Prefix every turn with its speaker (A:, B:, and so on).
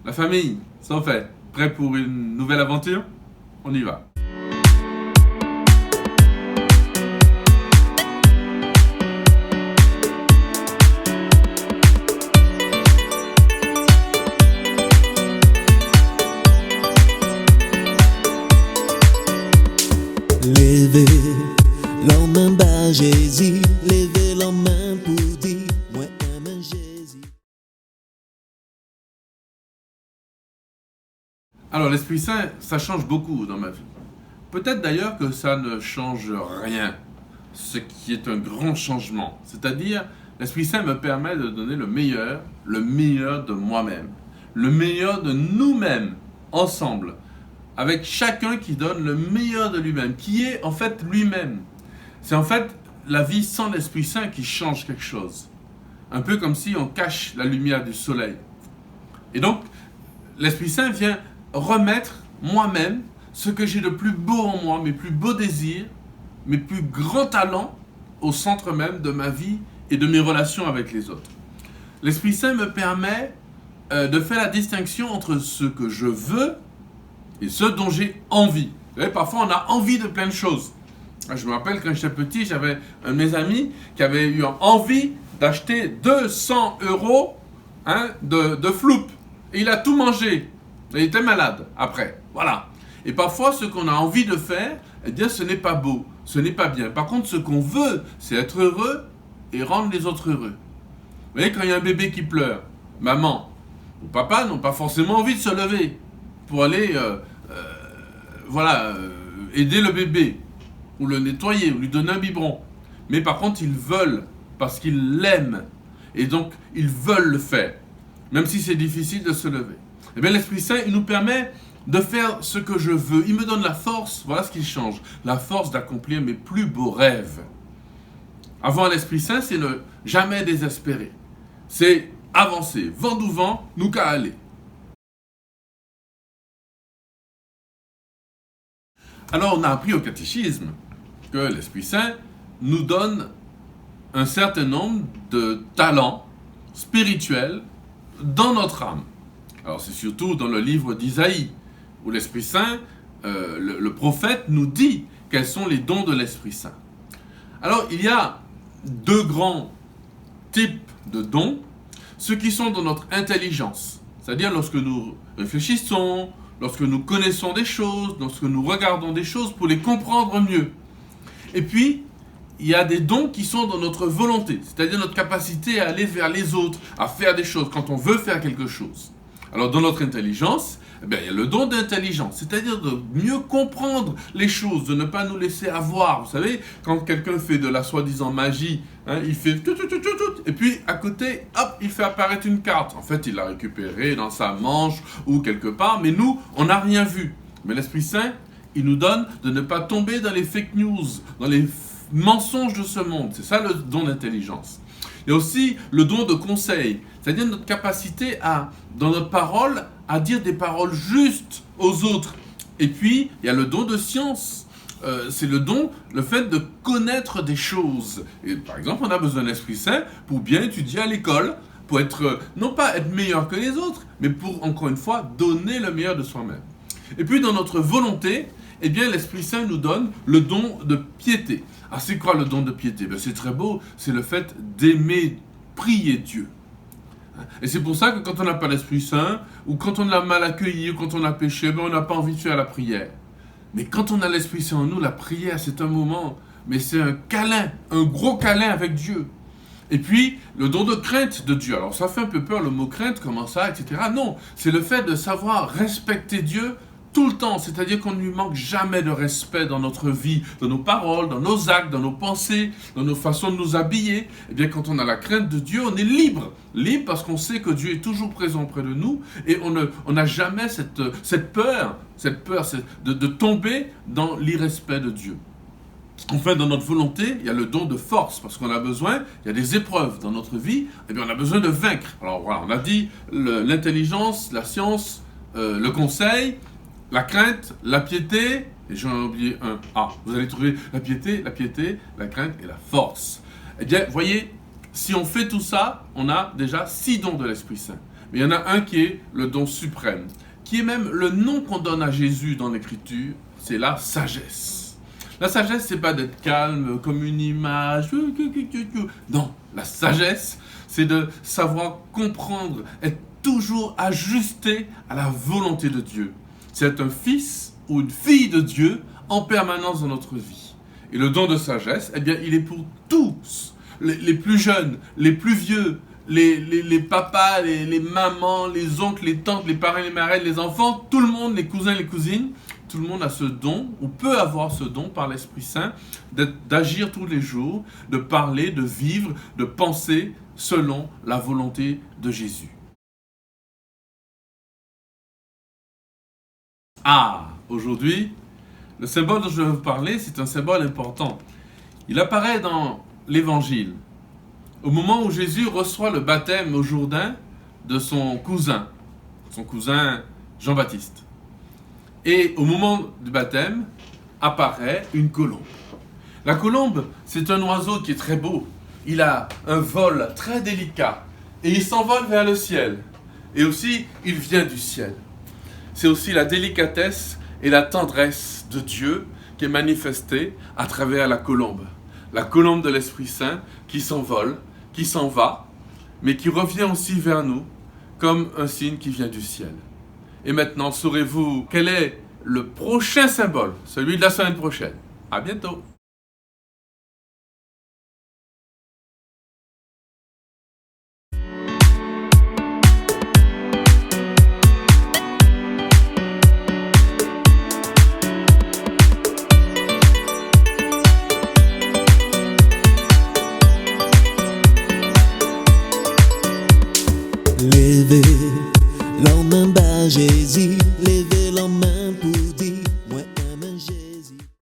A: La famille, c'est fait. Prêt pour une nouvelle aventure? On y va.
B: Levez la main bas Jésus, levez la main pour dire moi aime Jésus.
A: Alors l'Esprit Saint, ça change beaucoup dans ma vie. Peut-être d'ailleurs que ça ne change rien, ce qui est un grand changement. C'est-à-dire, l'Esprit Saint me permet de donner le meilleur de moi-même, le meilleur de nous-mêmes, ensemble, avec chacun qui donne le meilleur de lui-même, qui est en fait lui-même. C'est en fait la vie sans l'Esprit Saint qui change quelque chose. Un peu comme si on cache la lumière du soleil. Et donc, l'Esprit Saint vient remettre moi-même ce que j'ai de plus beau en moi, mes plus beaux désirs, mes plus grands talents au centre même de ma vie et de mes relations avec les autres. L'Esprit Saint me permet de faire la distinction entre ce que je veux et ce dont j'ai envie. Vous savez, parfois on a envie de plein de choses. Je me rappelle quand j'étais petit, j'avais un de mes amis qui avait eu envie d'acheter 200 € de floup. Et il a tout mangé. Il était malade après. Voilà. Et parfois, ce qu'on a envie de faire, eh bien, ce n'est pas beau, ce n'est pas bien. Par contre, ce qu'on veut, c'est être heureux et rendre les autres heureux. Vous voyez, quand il y a un bébé qui pleure, maman ou papa n'ont pas forcément envie de se lever pour aller aider le bébé, ou le nettoyer, ou lui donner un biberon. Mais par contre, ils veulent, parce qu'ils l'aiment. Et donc, ils veulent le faire, même si c'est difficile de se lever. Eh bien, l'Esprit Saint, il nous permet de faire ce que je veux. Il me donne la force, voilà ce qui change, la force d'accomplir mes plus beaux rêves. Avoir l'Esprit Saint, c'est ne jamais désespérer. C'est avancer, vent d'où vent, nous qu'à aller. Alors, on a appris au catéchisme que l'Esprit Saint nous donne un certain nombre de talents spirituels dans notre âme. Alors, c'est surtout dans le livre d'Isaïe, où l'Esprit Saint, le prophète, nous dit quels sont les dons de l'Esprit Saint. Alors, il y a deux grands types de dons, ceux qui sont dans notre intelligence, c'est-à-dire lorsque nous réfléchissons, lorsque nous connaissons des choses, lorsque nous regardons des choses pour les comprendre mieux. Et puis, il y a des dons qui sont dans notre volonté, c'est-à-dire notre capacité à aller vers les autres, à faire des choses, quand on veut faire quelque chose. Alors, dans notre intelligence, eh bien, il y a le don d'intelligence, c'est-à-dire de mieux comprendre les choses, de ne pas nous laisser avoir. Vous savez, quand quelqu'un fait de la soi-disant magie, il fait tout, et puis à côté, hop, il fait apparaître une carte. En fait, il l'a récupérée dans sa manche ou quelque part, mais nous, on n'a rien vu. Mais l'Esprit Saint, il nous donne de ne pas tomber dans les fake news, dans les mensonges de ce monde. C'est ça le don d'intelligence. Il y a aussi le don de conseil, c'est-à-dire notre capacité à, dans notre parole, à dire des paroles justes aux autres. Et puis, il y a le don de science. C'est le fait de connaître des choses. Et, par exemple, on a besoin de l'Esprit Saint pour bien étudier à l'école, pour être, non pas être meilleur que les autres, mais pour, encore une fois, donner le meilleur de soi-même. Et puis, dans notre volonté, eh bien, l'Esprit Saint nous donne le don de piété. Ah, c'est quoi le don de piété? Ben, c'est très beau, c'est le fait d'aimer prier Dieu. Et c'est pour ça que quand on n'a pas l'Esprit Saint, ou quand on l'a mal accueilli, ou quand on a péché, ben on n'a pas envie de faire la prière. Mais quand on a l'Esprit Saint en nous, la prière, c'est un moment, mais c'est un câlin, un gros câlin avec Dieu. Et puis, le don de crainte de Dieu. Alors, ça fait un peu peur, le mot crainte, comment ça, etc. Non, c'est le fait de savoir respecter Dieu tout le temps, c'est-à-dire qu'on ne lui manque jamais de respect dans notre vie, dans nos paroles, dans nos actes, dans nos pensées, dans nos façons de nous habiller. Et bien, quand on a la crainte de Dieu, on est libre. Libre parce qu'on sait que Dieu est toujours présent près de nous et on n'a jamais cette peur de tomber dans l'irrespect de Dieu. Enfin, dans notre volonté, il y a le don de force, parce qu'on a besoin, il y a des épreuves dans notre vie, et bien on a besoin de vaincre. Alors voilà, on a dit l'intelligence, la science, le conseil, la crainte, la piété, et j'en ai oublié un. Ah, vous allez trouver la piété, la crainte et la force. Eh bien, voyez, si on fait tout ça, on a déjà 6 dons de l'Esprit Saint. Mais il y en a un qui est le don suprême, qui est même le nom qu'on donne à Jésus dans l'Écriture, c'est la sagesse. La sagesse, c'est pas d'être calme comme une image. Non, la sagesse, c'est de savoir comprendre, être toujours ajusté à la volonté de Dieu. C'est être un fils ou une fille de Dieu en permanence dans notre vie. Et le don de sagesse, eh bien, il est pour tous, les plus jeunes, les plus vieux, les papas, les mamans, les oncles, les tantes, les parents, les marraines, les enfants, tout le monde, les cousins, les cousines, tout le monde a ce don, ou peut avoir ce don par l'Esprit Saint, d'agir tous les jours, de parler, de vivre, de penser selon la volonté de Jésus. Ah, aujourd'hui, le symbole dont je vais vous parler, c'est un symbole important. Il apparaît dans l'Évangile, au moment où Jésus reçoit le baptême au Jourdain de son cousin Jean-Baptiste. Et au moment du baptême, apparaît une colombe. La colombe, c'est un oiseau qui est très beau. Il a un vol très délicat et il s'envole vers le ciel. Et aussi, il vient du ciel. C'est aussi la délicatesse et la tendresse de Dieu qui est manifestée à travers la colombe de l'Esprit Saint qui s'envole, qui s'en va, mais qui revient aussi vers nous comme un signe qui vient du ciel. Et maintenant, saurez-vous quel est le prochain symbole, celui de la semaine prochaine? À bientôt!
B: Levez la main bas Jésus, levez la main